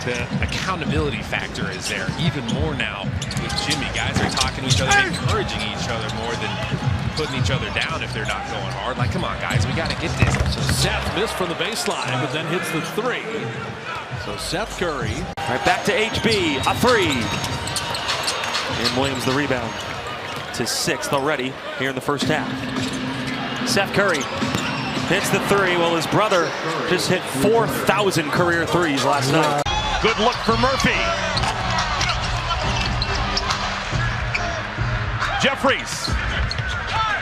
The accountability factor is there even more now with Jimmy. Guys are talking to each other, encouraging each other more than putting each other down if they're not going hard. Like, come on, guys, we got to get this. So Seth missed from the baseline, but then hits the three. So Seth Curry. Right back to HB, a three. And Williams the rebound. It's his sixth already here in the first half. Seth Curry hits the three while his brother just hit 4,000 career threes last night. Good look for Murphy. Jeffries.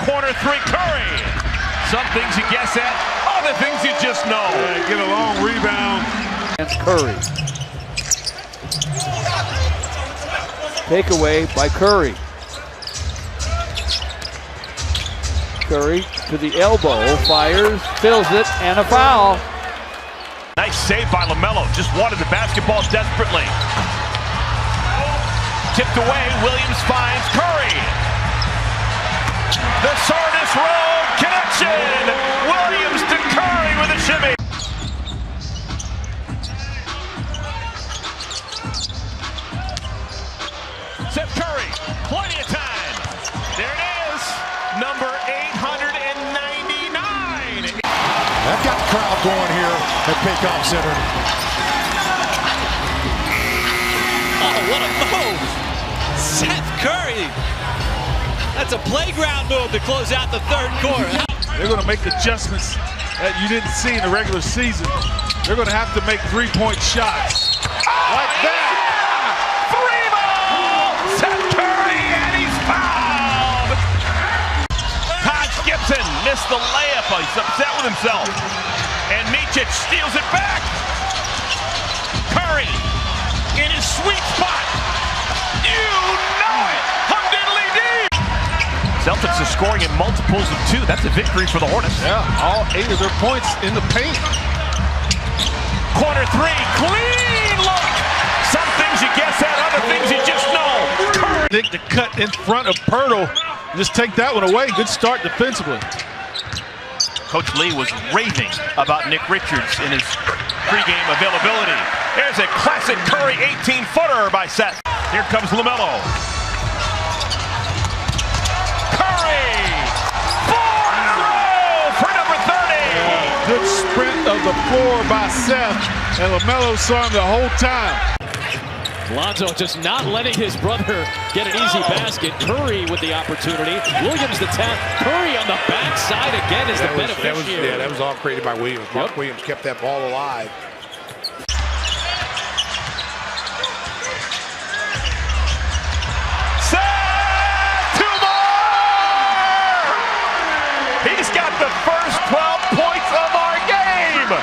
Corner three, Curry. Some things you guess at, other things you just know. Get a long rebound. Against Curry. Takeaway by Curry. Curry to the elbow, fires, fills it, and a foul. Nice save by LaMelo. Just wanted the basketball desperately. Tipped away. Williams finds Curry. The Sardis Road connection. Williams to Curry with a shimmy. Seth Curry, plenty of time. There it is. Number 899. That got the crowd going here at Paycom Center. Oh, what a move! Seth Curry. That's a playground move to close out the third quarter. They're going to make adjustments that you didn't see in the regular season. They're going to have to make three-point shots. Like that. Three ball! Seth Curry, and he's fouled! Taj Gibson missed the layup. He's upset with himself. And Micic steals it back. Curry in his sweet spot. You know it. Hum diddly dee. Celtics are scoring in multiples of two. That's a victory for the Hornets. Yeah, all 8 of their points in the paint. Corner three, clean look. Some things you guess at, other things you just know. Curry. Nick to cut in front of Pirtle. Just take that one away. Good start defensively. Coach Lee was raving about Nick Richards in his pregame availability. There's a classic Curry 18-footer by Seth. Here comes LaMelo. Curry! 4 in a row for number 30! Yeah, good sprint of the floor by Seth, and LaMelo saw him the whole time. Lonzo just not letting his brother get an easy basket. Curry with the opportunity. Williams the tap. Curry on the backside again is the beneficiary. That was all created by Williams. Mark Williams kept that ball alive. Seth, 2 more! He's got the first 12 points of our game!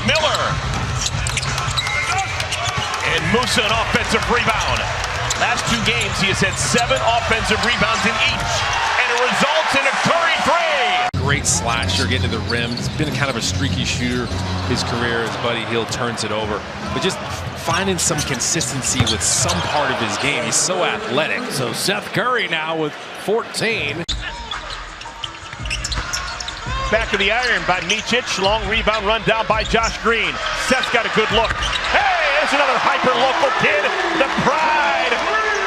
Miller. And Musa an offensive rebound. Last 2 games, he has had 7 offensive rebounds in each. And it results in a Curry three. Great slasher, getting to the rim. He's been kind of a streaky shooter his career. His buddy Hill turns it over. But just finding some consistency with some part of his game. He's so athletic. So Seth Curry now with 14. Back of the iron by Micic. Long rebound run down by Josh Green. Seth's got a good look. Hey! There's another hyper-local kid, the pride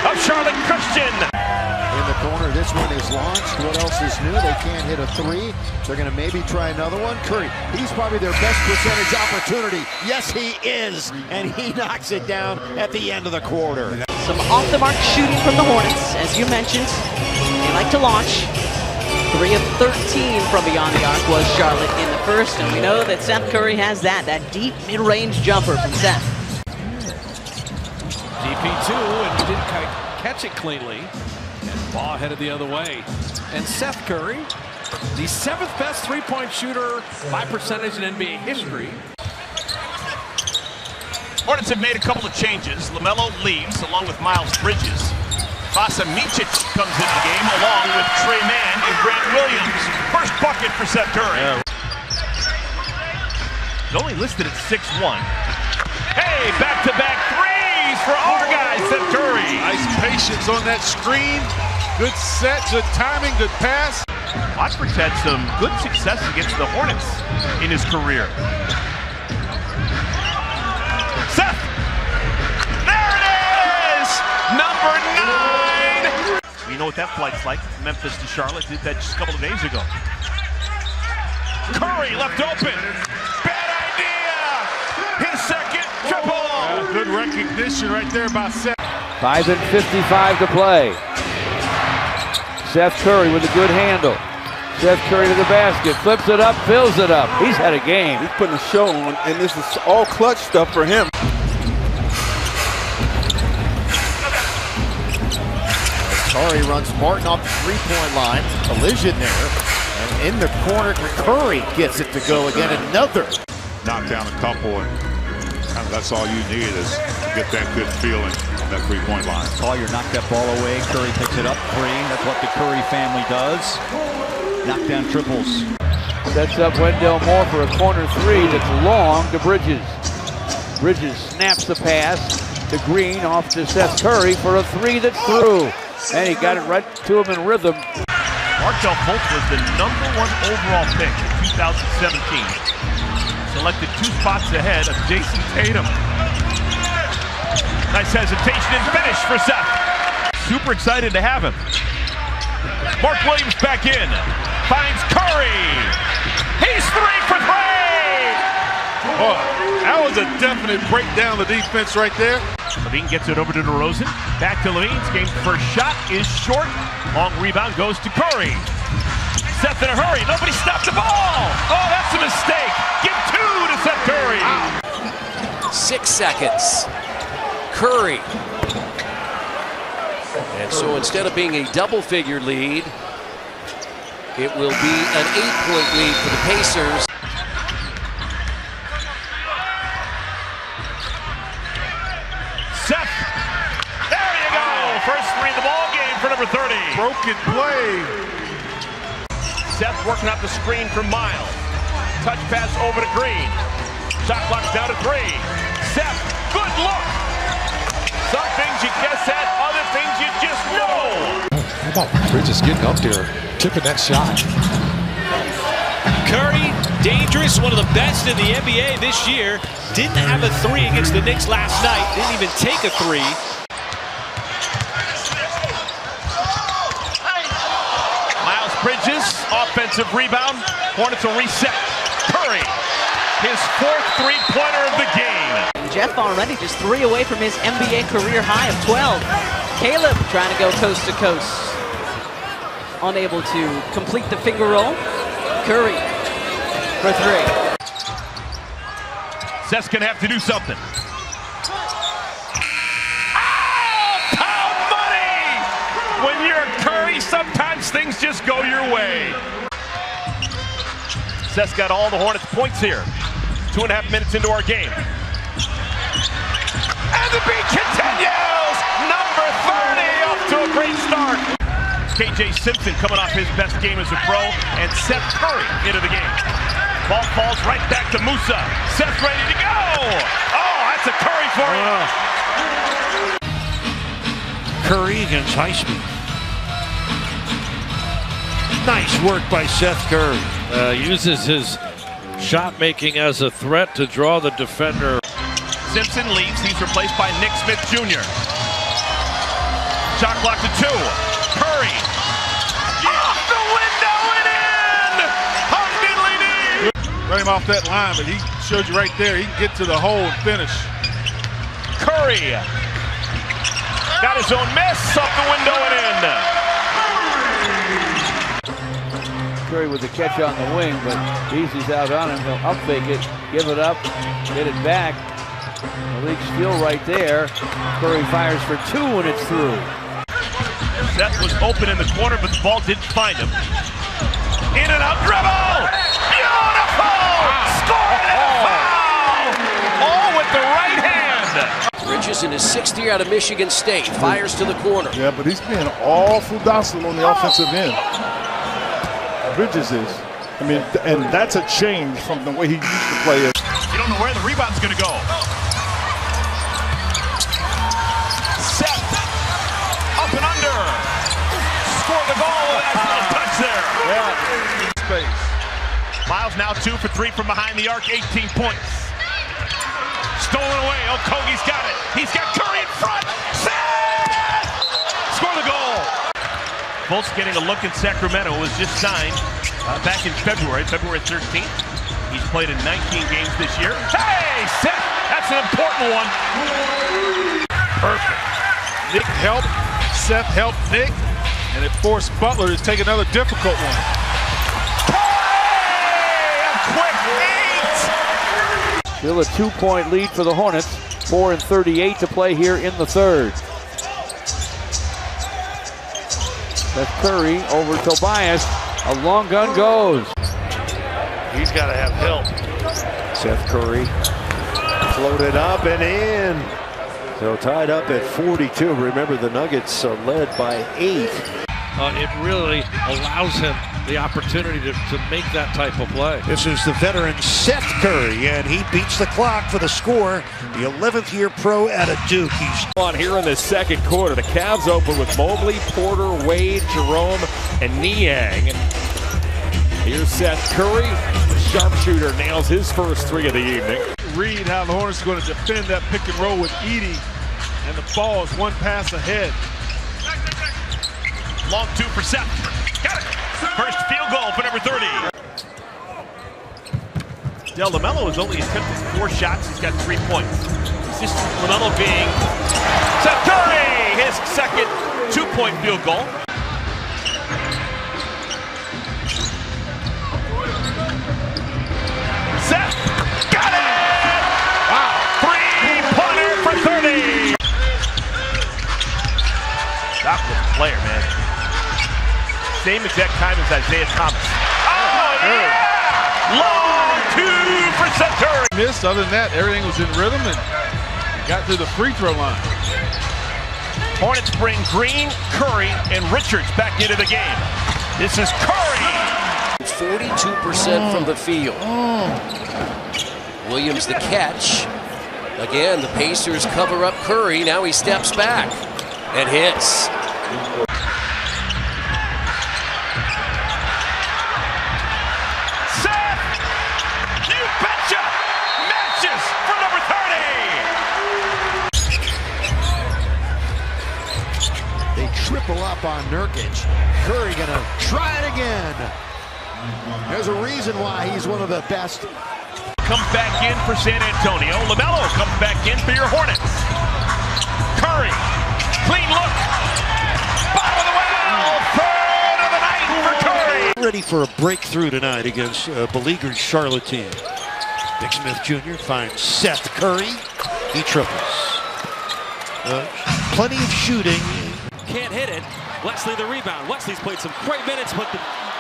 of Charlotte Christian. In the corner, this one is launched. What else is new? They can't hit a three. They're going to maybe try another one. Curry, he's probably their best percentage opportunity. Yes, he is. And he knocks it down at the end of the quarter. Some off-the-mark shooting from the Hornets. As you mentioned, they like to launch. 3 of 13 from beyond the arc was Charlotte in the first. And we know that Seth Curry has that deep mid-range jumper from Seth. DP2, and he didn't catch it cleanly. And ball headed the other way. And Seth Curry, the 7th best three-point shooter by percentage in NBA history. Hornets have made a couple of changes. LaMelo leaves along with Miles Bridges. Vasa Micic comes into the game along with Trey Mann and Grant Williams. First bucket for Seth Curry. Yeah. He's only listed at 6'1". Hey, back-to-back threes for our guy, Seth Curry. Nice patience on that screen. Good set, good timing, good pass. Watford's had some good success against the Hornets in his career. what that flight's like. Memphis to Charlotte, did that just a couple of days ago. Curry left open. Bad idea. His second triple. Good recognition right there by Seth. 5:55 to play. Seth Curry with a good handle. Seth Curry to the basket, flips it up, fills it up. He's had a game. He's putting a show on, and this is all clutch stuff for him. Curry runs Martin off the three-point line. Collision there. And in the corner, Curry gets it to go again. Another. Knock down a couple, and kind of that's all you need is to get that good feeling on that three-point line. Collier knocked that ball away. Curry picks it up. Three. That's what the Curry family does. Knockdown triples. Sets up Wendell Moore for a corner three that's long to Bridges. Bridges snaps the pass to Green, off to Seth Curry for a three that's through. And he got it right to him in rhythm. Markelle Fultz was the #1 overall pick in 2017. Selected 2 spots ahead of Jason Tatum. Nice hesitation and finish for Seth. Super excited to have him. Mark Williams back in. Finds Curry. He's 3 for 3! Oh, that was a definite breakdown of the defense right there. Levine gets it over to DeRozan. Back to Levine's game's first shot is short. Long rebound goes to Curry. Seth in a hurry. Nobody stopped the ball. Oh, that's a mistake. Give 2 to Seth Curry. 6 seconds. Curry. And so instead of being a double-figure lead, it will be an 8-point lead for the Pacers. Seth, there you go. First three of the ball game for number 30. Broken play. Seth working out the screen from Miles. Touch pass over to Green. Shot clock's down to 3. Seth, good look. Some things you guess at, other things you just know. How about Bridges getting up there, tipping that shot? Curry, dangerous, one of the best in the NBA this year. Didn't have a 3 against the Knicks last night. Didn't even take a 3. Miles Bridges, offensive rebound. Hornets will reset. Curry, his 4th three-pointer of the game. Jeff already just 3 away from his NBA career high of 12. Caleb trying to go coast to coast. Unable to complete the finger roll. Curry for 3. Seth's gonna have to do something. Oh, pound money! When you're Curry, sometimes things just go your way. Seth's got all the Hornets points here. 2.5 minutes into our game. And the beat continues! Number 30 off to a great start. KJ Simpson coming off his best game as a pro, and Seth Curry into the game. Ball falls right back to Musa. Seth ready to go! Oh, that's a Curry for you! Curry against Highsmith. Nice work by Seth Curry. Uses his shot making as a threat to draw the defender. Simpson leaves. He's replaced by Nick Smith Jr. Shot clock to 2. Curry. Off the window and in! Hung diddly-dee! Run him off that line, but he showed you right there. He can get to the hole and finish. Curry. Got his own miss. Off the window and in. Curry with the catch on the wing, but Beasley's out on him. He'll up fake it, give it up, get it back. The lead steal right there. Curry fires for 2 and it's through. Seth was open in the corner, but the ball didn't find him. In and out dribble! Beautiful! Scored and a foul! All with the right hand! Bridges in his 6th year out of Michigan State. Fires to the corner. Yeah, but he's being awful docile on the offensive end. Bridges is. I mean, and that's a change from the way he used to play it. You don't know where the rebound's going to go. Seth, up and under. Score the goal with that little touch there. Yeah. Space. Miles now 2 for 3 from behind the arc, 18 points. Stolen away. Okogie's got it. He's got Curry in front. Seth! Score the goal. Fultz getting a look in Sacramento. Was just signed back in February 13th. He's played in 19 games this year. Hey, Seth, that's an important one. Perfect. Nick helped, Seth helped Nick, and it forced Butler to take another difficult one. Hey, a quick 8! Still a 2-point lead for the Hornets. 4:38 to play here in the third. Seth Curry over Tobias. A long gun goes. He's got to have help. Seth Curry floated up and in. So tied up at 42. Remember, the Nuggets are led by 8. It really allows him the opportunity to make that type of play. This is the veteran Seth Curry, and he beats the clock for the score. The 11th year pro out of Duke. He's on here in the second quarter. The Cavs open with Mobley, Porter, Wade, Jerome, and Niang. Here's Seth Curry. The sharpshooter nails his first 3 of the evening. Read how the Hornets are going to defend that pick and roll with Edey, and the ball is one pass ahead. Long 2 for Seth. Got it. First field goal for number 30. Del LaMelo has only attempted 4 shots. He's got 3 points. Assist LaMelo being Seth Curry, his second 2-point field goal. Seth got it! Wow, 3-pointer for 30. Doc was a player, man. Same exact time as Isaiah Thomas. Oh, yeah! Long 2 for Seth Curry. Missed. Other than that, everything was in rhythm and got to the free throw line. Hornets bring Green, Curry, and Richards back into the game. This is Curry. 42% from the field. Williams the catch. Again, the Pacers cover up Curry. Now he steps back and hits. Triple up on Nurkic. Curry gonna try it again. There's a reason why he's one of the best. Comes back in for San Antonio. LaMelo comes back in for your Hornets. Curry, clean look. Bottom of the well. Third of the night for Curry. Ready for a breakthrough tonight against a beleaguered Charlotte team. Big Smith Jr. finds Seth Curry. He triples. Plenty of shooting. Can't hit it. Wesley the rebound. Wesley's played some great minutes, but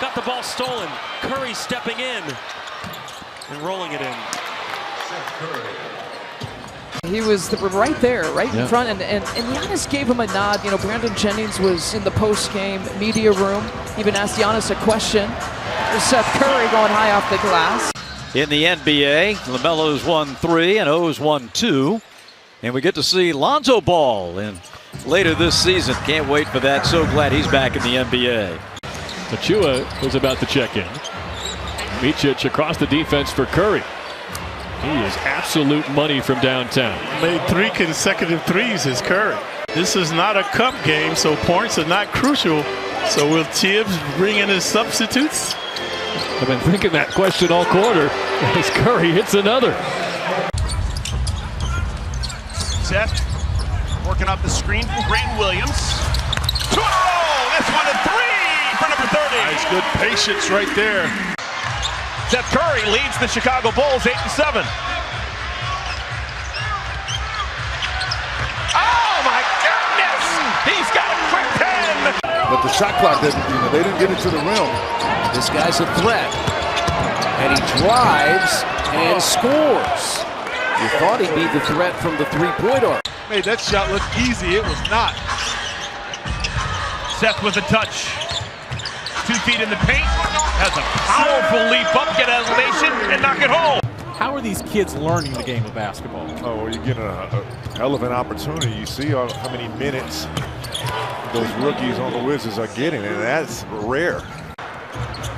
got the ball stolen. Curry stepping in and rolling it in. He was right there, right in front, and Giannis gave him a nod. You know, Brandon Jennings was in the post-game media room, even asked Giannis a question. There's Seth Curry going high off the glass. In the NBA, LaMelo's won 3 and O's won 2. And we get to see Lonzo Ball later this season. Can't wait for that. So glad he's back in the NBA. Achua is about to check in. Micic across the defense for Curry. He is absolute money from downtown. Made 3 consecutive threes is Curry. This is not a cup game, so points are not crucial. So will Tibbs bring in his substitutes? I've been thinking that question all quarter as Curry hits another. Seth working off the screen from Grant Williams. 2 in a row. This one a 3 for number 30. Nice, good patience right there. Seth Curry leads the Chicago Bulls 8-7. Oh my goodness! He's got a quick 10. But the shot clock didn't. They didn't get it to the rim. This guy's a threat, and he drives and scores. You thought he'd be the threat from the 3-point arc. Made that shot look easy. It was not. Seth with a touch. 2 feet in the paint. Has a powerful leap up, get elevation, and knock it home. How are these kids learning the game of basketball? Oh, well, you get a hell of an opportunity. You see how many minutes those rookies on the Wizards are getting, and that's rare.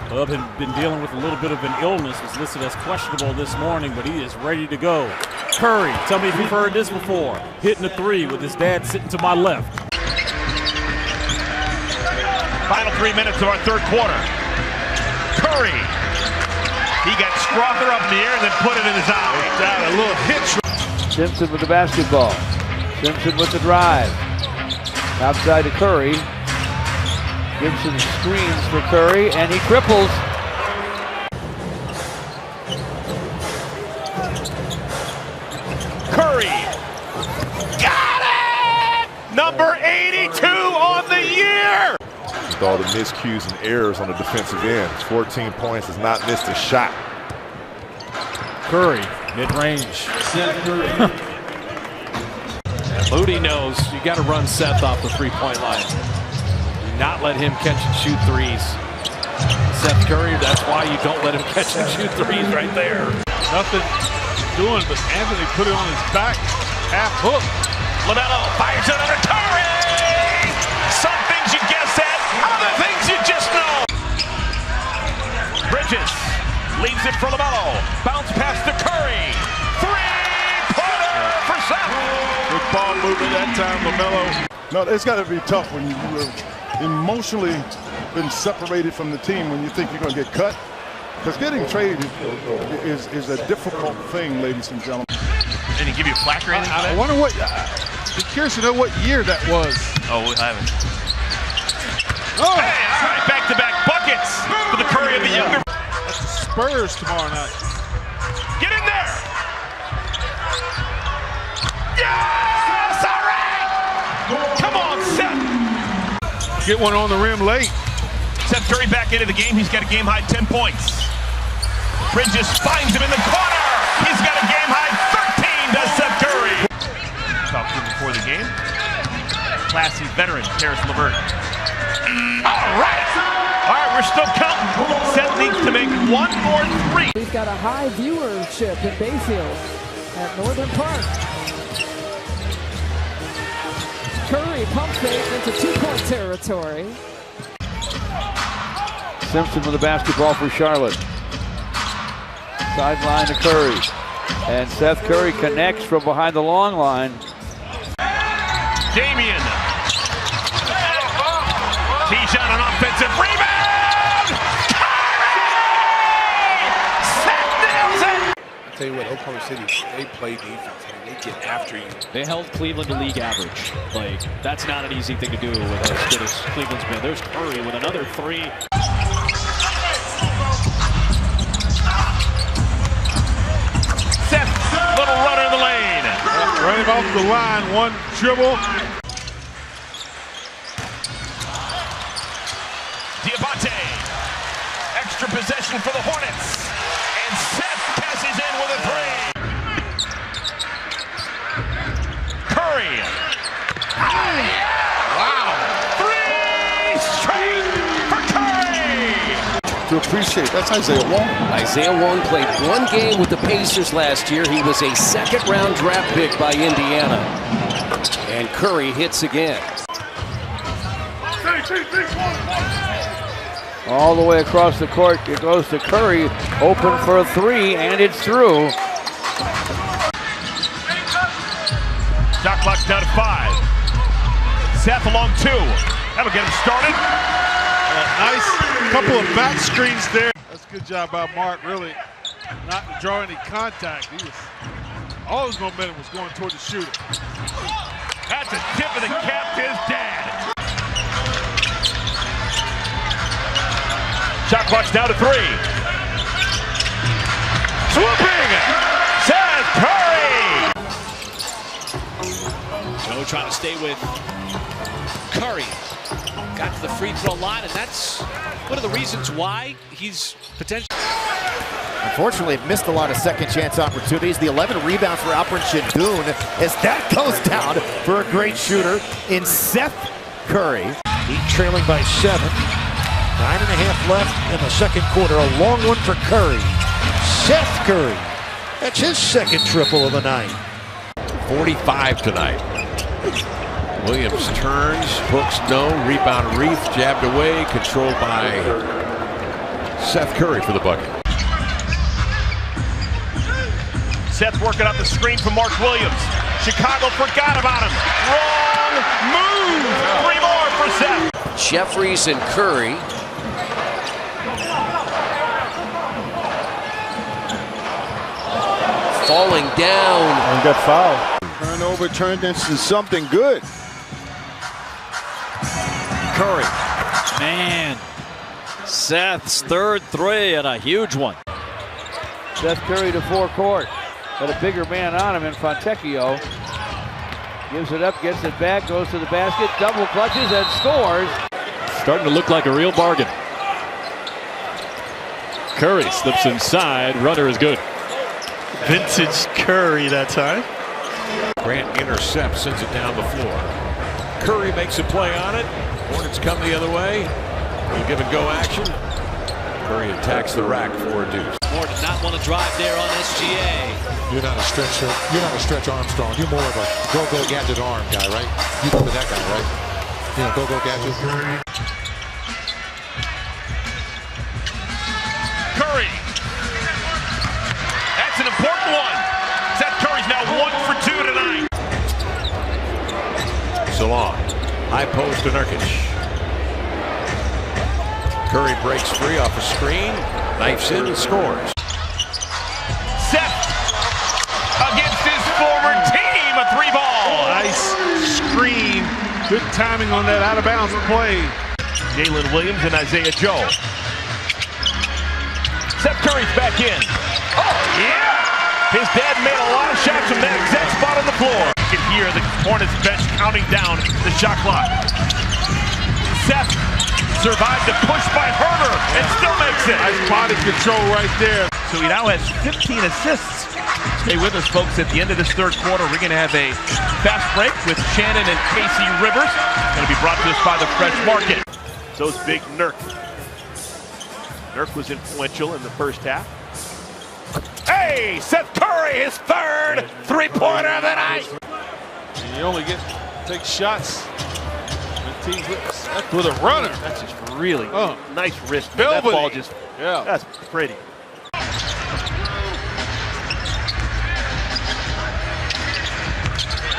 Bub had been dealing with a little bit of an illness, was listed as questionable this morning, but he is ready to go. Curry, tell me if you've heard this before. Hitting a 3 with his dad sitting to my left. Final 3 minutes of our third quarter. Curry. He got Strother up in the air and then put it in his eye. Got a little hitch. Simpson with the basketball. Simpson with the drive. Outside to Curry. Gibson screens for Curry, and he triples. Curry. Got it! Number 82 on the year! With all the miscues and errors on the defensive end. 14 points, has not missed a shot. Curry, mid-range. Moody knows you got to run Seth off the three-point line. Do not let him catch and shoot threes. Seth Curry, that's why you don't let him catch and shoot threes right there. Nothing doing, but Anthony put it on his back, half hook. LaMelo fires it under Curry! Some things you guess at, other things you just know. Bridges leaves it for LaMelo. Bounce pass to Curry. Three-pointer for Seth. Good ball movement that time, LaMelo. No, it's got to be tough when you're emotionally been separated from the team when you think you're going to get cut. Because getting traded is a difficult thing, ladies and gentlemen. Did he give you a plaque or anything? I wonder what, be curious to know what year that was. Oh, we'll have it. Oh! Hey, all right, back-to-back buckets for the Curry of the younger. That's the Spurs tomorrow night. Get in there! Yes! All right! Come on, Seth! Get one on the rim late. Seth Curry back into the game. He's got a game-high 10 points. Bridges finds him in the corner. He's got a game-high 13, does Seth Curry. Talked to him before the game. Classy veteran, Karis LeVert. All right, we're still counting. Seth needs to make one more three. We've got a high viewership in Bayfield at Northern Park. Curry pump fake into two-point territory. Simpson with the basketball for Charlotte. Sideline to Curry. And Seth Curry connects from behind the long line. Damian. T-shot on offensive rebound. Curry! Seth nails it! I'll tell you what, Oklahoma City, they play defense. I mean, they get after you. They held Cleveland to league average. Like, that's not an easy thing to do with as good as Cleveland's been. There's Curry with another three. Seth, little runner in the lane. Right off the line, one dribble. Diabate. Extra possession for the Hornets. And Seth passes in with a three. Curry. Wow. Three straight for Curry. To appreciate, that's Isaiah Wong. Isaiah Wong played one game with the Pacers last year. He was a second-round draft pick by Indiana. And Curry hits again. All the way across the court, it goes to Curry, open for a three, and it's through. Shot clock's down to 5. Seth along 2. That'll get him started. Nice couple of back screens there. That's a good job by Mark, really not to draw any contact. All his momentum was going toward the shooter. That's a tip of the cap to his dad. Shot clock's down to 3. Swooping! Seth Curry! Joe trying to stay with Curry. Got to the free throw line, and that's one of the reasons why he's potentially. Unfortunately, missed a lot of second chance opportunities. The 11 rebounds for Alperen Sengun as that goes down for a great shooter in Seth Curry. He trailing by 7. 9.5 left in the second quarter. A long one for Curry. Seth Curry. That's his second triple of the night. 45 tonight. Williams turns, hooks no, rebound Reith, jabbed away, controlled by Seth Curry for the bucket. Seth working up the screen from Mark Williams. Chicago forgot about him. Wrong move. 3 more for Seth. Jeffries and Curry. Falling down. And got fouled. Turnover turned into something good. Curry. Man. Seth's third three and a huge one. Seth Curry to forecourt. Got a bigger man on him in Fontecchio. Gives it up, gets it back, goes to the basket, double clutches and scores. Starting to look like a real bargain. Curry slips inside. Runner is good. Vintage Curry that time. Grant intercepts, sends it down the floor. Curry makes a play on it. Hornets come the other way. You give and go action. Curry attacks the rack for a deuce. Moore did not want to drive there on SGA. You're not a stretch. You're not a Stretch Armstrong. You're more of a go gadget arm guy, right? You remember that guy, right? You know, go gadget. Curry. That's an important one. Seth Curry's now 1 for 2 tonight. Salon. High post to Nurkic. Curry breaks free off a screen. Knifes in and scores. Seth against his former team, a 3-ball. Nice screen. Good timing on that out-of-bounds play. Jalen Williams and Isaiah Joe. Seth Curry's back in. Oh, yeah! His dad made a lot of shots from that exact spot on the floor. You can hear the Hornets bench counting down the shot clock. Seth survived the push by Herter and still makes it. Nice body control right there. So he now has 15 assists. Stay with us, folks. At the end of this third quarter, we're going to have a fast break with Shannon and Casey Rivers. Going to be brought to us by the Fresh Market. So's big Nurk. Nurk was influential in the first half. Hey, Seth Curry, his third three-pointer of the night. And you only take shots with a runner. That's just really nice wrist. That ball just, that's pretty.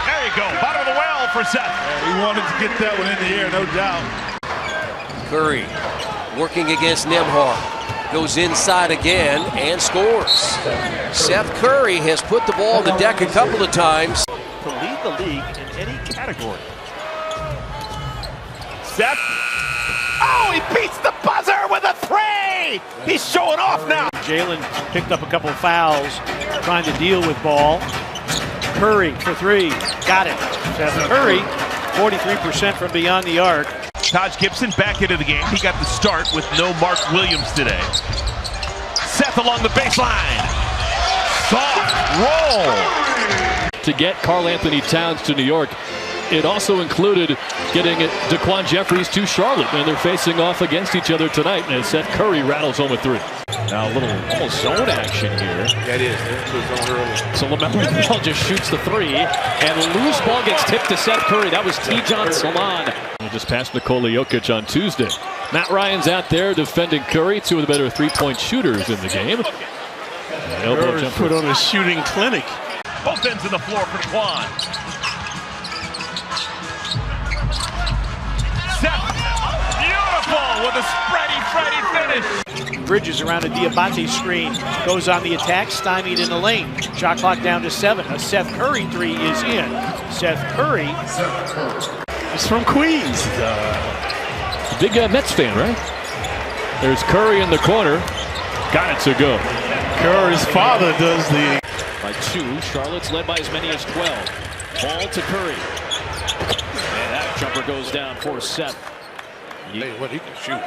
There you go, bottom of the well for Seth. Yeah, he wanted to get that one in the air, no doubt. Curry working against Nembhard. Goes inside again and scores. Seth Curry has put the ball on the deck a couple of times. To lead the league in any category. Seth. Oh, he beats the buzzer with a 3! He's showing off now. Jalen picked up a couple of fouls, trying to deal with ball. Curry for 3, got it. Seth Curry, 43% from beyond the arc. Taj Gibson back into the game. He got the start with no Mark Williams today. Seth along the baseline. Soft roll. To get Karl Anthony Towns to New York, it also included getting Daquan Jeffries to Charlotte, and they're facing off against each other tonight, and Seth Curry rattles home a 3. Now a little almost zone action here. That is. Zone early. So LaMelo Ball just shoots the 3, and loose ball gets tipped to Seth Curry. That was T-John Salon. Just passed Nikola Jokic on Tuesday. Matt Ryan's out there defending Curry, 2 of the better three-point shooters in the game. Elbow jumper. Put on a shooting clinic. Both ends of the floor for Daquan. Seth, beautiful with a spready finish. Bridges around a Diabate screen, goes on the attack, stymied in the lane. Shot clock down to 7. A Seth Curry 3 is in. Seth Curry is from Queens. Big Mets fan, right? There's Curry in the corner. Got it to go. Curry's father does the... By 2, Charlotte's led by as many as 12. Ball to Curry. And that jumper goes down for Seth. Hey, what he can shoot.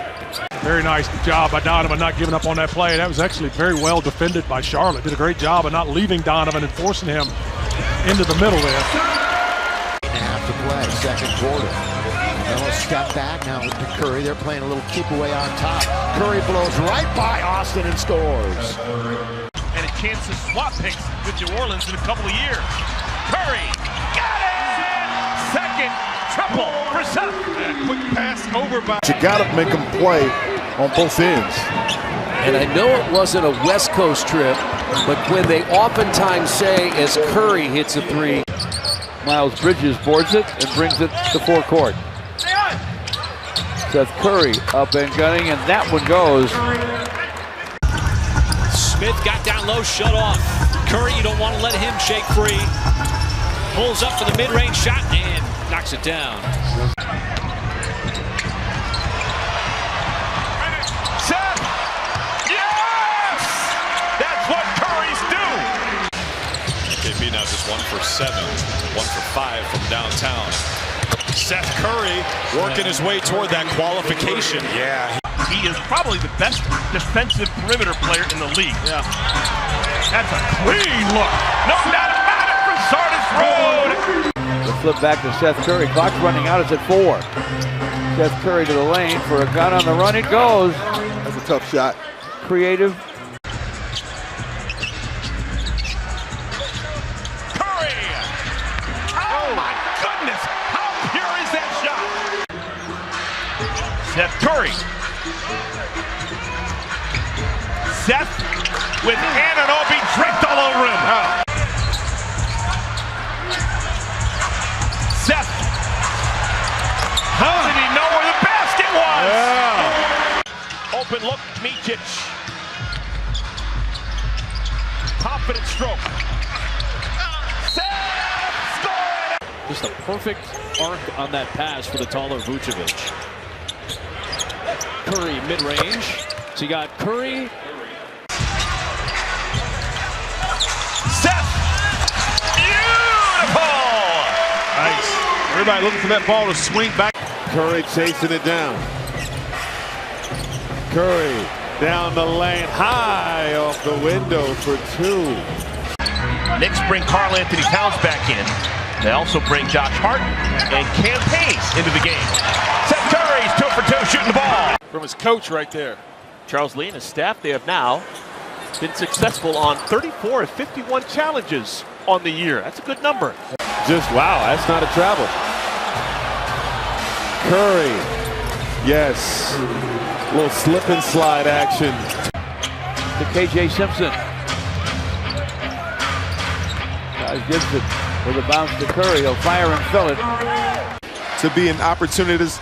Very nice job by Donovan not giving up on that play. That was actually very well defended by Charlotte. Did a great job of not leaving Donovan and forcing him into the middle there. Half the play, second quarter. Melo step back now to Curry. They're playing a little keep away on top. Curry blows right by Austin and scores. And a chance to swap picks with New Orleans in a couple of years. Curry got it! Second triple for Seth. Quick pass over by. You got to make them play on both ends. And I know it wasn't a West Coast trip, but when they oftentimes say as Curry hits a 3. Miles Bridges boards it and brings it to forecourt. Seth Curry up and gunning, and that one goes. Smith got down low, shut off. Curry, you don't want to let him shake free. Pulls up for the mid-range shot and knocks it down. Seth! Yes! That's what Curry's do! KP now just 1 for 7, 1 for 5 from downtown. Seth Curry working his way toward that qualification. Yeah. He is probably the best defensive perimeter player in the league. Yeah. That's a clean look. No doubt about it from Sardis Road. The flip back to Seth Curry. Clock's running out. It's at 4. Seth Curry to the lane for a gun on the run. It goes. That's a tough shot. Creative. Curry. Oh my goodness. How pure is that shot? Seth Curry. Seth with Anunoby draped all over him. Oh. Seth. How did he know where the basket was? Yeah. Open look, Micic. Confident stroke. Seth scored! Just a perfect arc on that pass for the taller Vucevic. Curry mid-range. So you got Curry. Seth! Beautiful! Nice. Everybody looking for that ball to swing back. Curry chasing it down. Curry down the lane, high off the window for 2. Knicks bring Karl Anthony Towns back in. They also bring Josh Hart and Cam Hayes into the game. Seth Curry's 2 for 2 shooting the ball. From his coach right there. Charles Lee and his staff, they have now been successful on 34 of 51 challenges on the year. That's a good number. Just wow, that's not a travel. Curry, yes, a little slip and slide action. To KJ Simpson. Guys Gibson with a bounce to Curry. He'll fire and fill it. To be an opportunist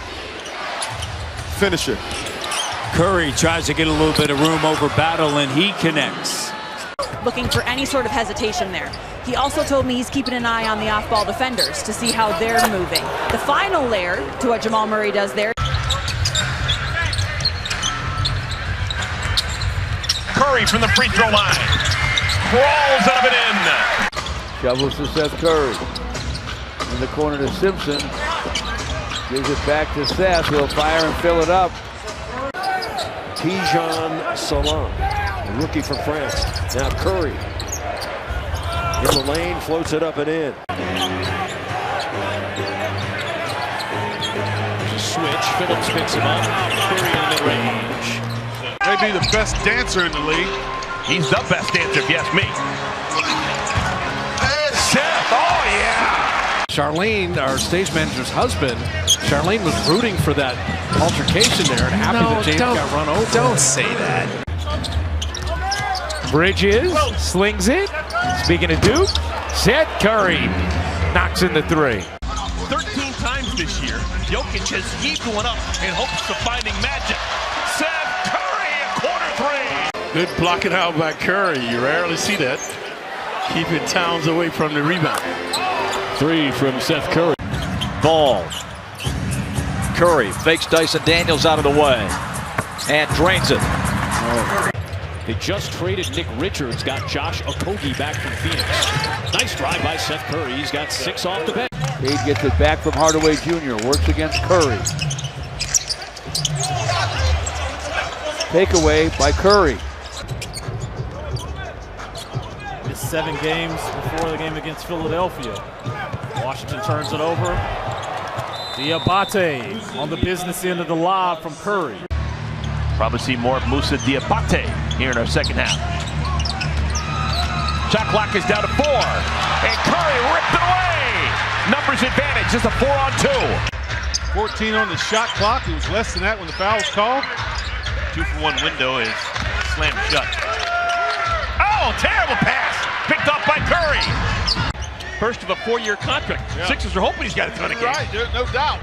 finisher. Curry tries to get a little bit of room over Battle, and he connects. Looking for any sort of hesitation there. He also told me he's keeping an eye on the off-ball defenders to see how they're moving. The final layer to what Jamal Murray does there. Curry from the free throw line. Crawls out of it in. Shovels to Seth Curry. In the corner to Simpson. Gives it back to Seth. He'll fire and fill it up. Tijan Salon, a rookie from France. Now Curry in the lane, floats it up and in. Switch, Phillips picks him up. Curry in the mid-range. Maybe the best dancer in the league. He's the best dancer, if you ask me. Seth, oh yeah! Charlene, our stage manager's husband, Charlene was rooting for that altercation there and happy that James got run over. Don't say that. Bridges slings it. Speaking of Duke, Seth Curry knocks in the 3. 13 times this year, Jokic has heaved one up in hopes of finding magic. Seth Curry, a corner 3. Good blocking out by Curry. You rarely see that. Keeping Towns away from the rebound. 3 from Seth Curry. Ball. Curry fakes Dyson Daniels out of the way and drains it. They just traded Nick Richards, got Josh Okogie back from Phoenix. Nice drive by Seth Curry. He's got 6 off the bench. Cade gets it back from Hardaway Jr. Works against Curry. Takeaway by Curry. It's 7 games before the game against Philadelphia. Washington turns it over. Diabate on the business end of the lob from Curry. Probably see more of Moussa Diabate here in our second half. Shot clock is down to 4. And Curry ripped it away. Numbers advantage, just a 4-on-2. 14 on the shot clock. It was less than that when the foul was called. 2-for-1 window is slammed shut. Oh, terrible pass. Picked off by Curry. First of a 4-year contract. Yeah. Sixers are hoping he's got a ton of games. Right, no doubt.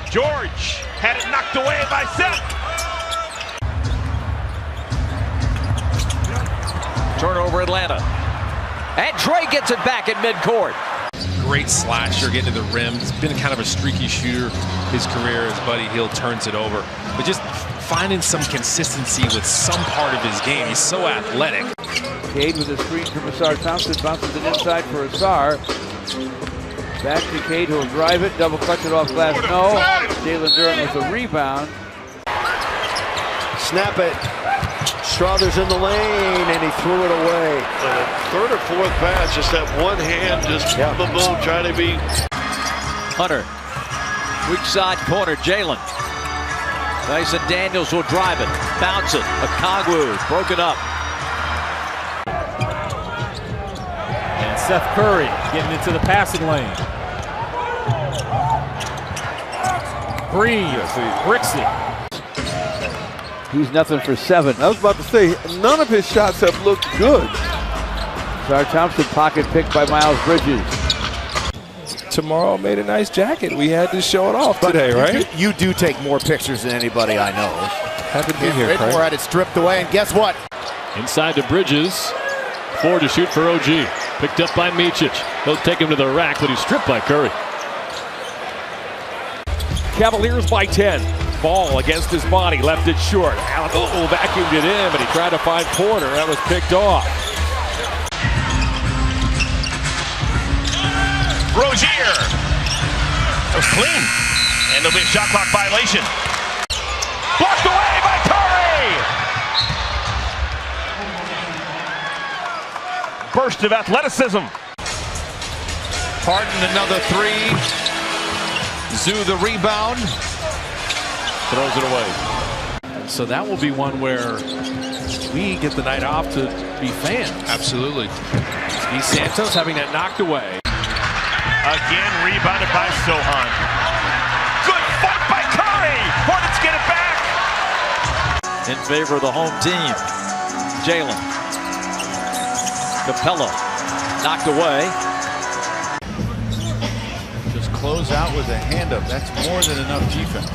George had it knocked away by Seth. Turnover Atlanta. And Trey gets it back at midcourt. Great slasher getting to the rim. He's been kind of a streaky shooter his career. His buddy Hill turns it over. But just finding some consistency with some part of his game. He's so athletic. Cade with a screen from Asar Thompson, bounces it inside for Asar. Back to Cade, who'll drive it, double clutch it off glass, no. Jalen Duran with a rebound. Snap it. Strother's in the lane, and he threw it away. Third or fourth pass, just that one hand, just boom, boom, trying to be. Hunter, weak side corner, Jalen. Dyson Daniels will drive it, bounce it. Okongwu broken up. And Seth Curry getting into the passing lane. Green bricks it. He's nothing for 7. I was about to say, none of his shots have looked good. Asar Thompson pocket picked by Miles Bridges. Tomorrow made a nice jacket. We had to show it off today, right? You do take more pictures than anybody I know. Happy to be here, Craig. Whitmore had it stripped away, and guess what? Inside to Bridges. 4 to shoot for OG. Picked up by Micic. He'll take him to the rack, but he's stripped by Curry. Cavaliers by 10. Ball against his body, left it short. Allen vacuumed it in, but he tried to find Porter. That was picked off. Rozier. That was clean. And there'll be a shot clock violation. Blocked away by Curry. Burst of athleticism. Harden another 3. Zoo the rebound. Throws it away. So that will be one where we get the night off to be fans. Absolutely. Steve Santos having that knocked away. Again rebounded by Sohan. Good fight by Curry. Hornets get it back. In favor of the home team. Jalen. Capella knocked away. Just close out with a hand up. That's more than enough defense.